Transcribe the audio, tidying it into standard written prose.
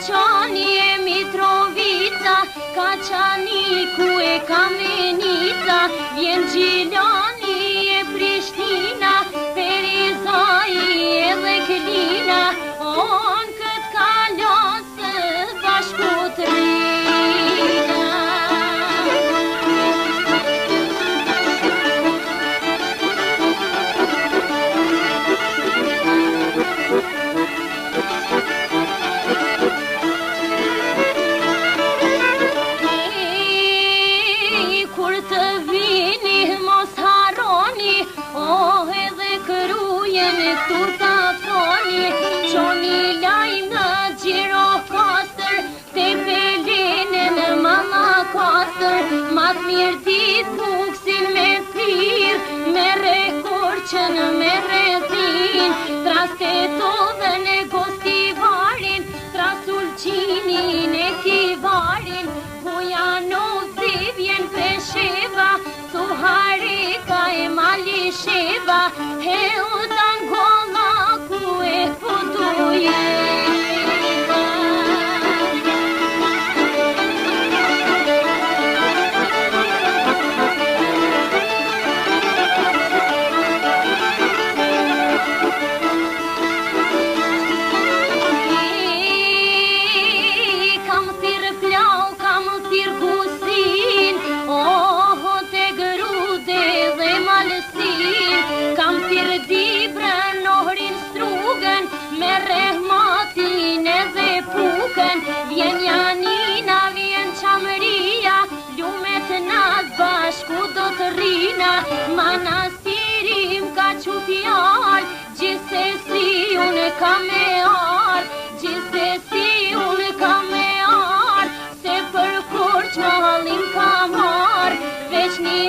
Caciani e Mitrovița, Caciani cu e Camenița, vien Gileani e Priștina, Perizai e Leclina, on cât calioasă v-aș putrina. Mirtit fuksin me pir, me rekorqen me rezin, tras Tetovën e Gostivarin, tras Ulqinin e Kivarin, Bujanovi vjen Pesheva, Suharika e Malisheva, Heudan Gollaku e Fuduje. Vjen Janina, vjen Qamëria, lumet natë bashku do të rina, manastirim ka që fjall, gjithsesi unë ka me ardh, gjithsesi unë ka me ardh, se për kur që halin ka marrë, veç një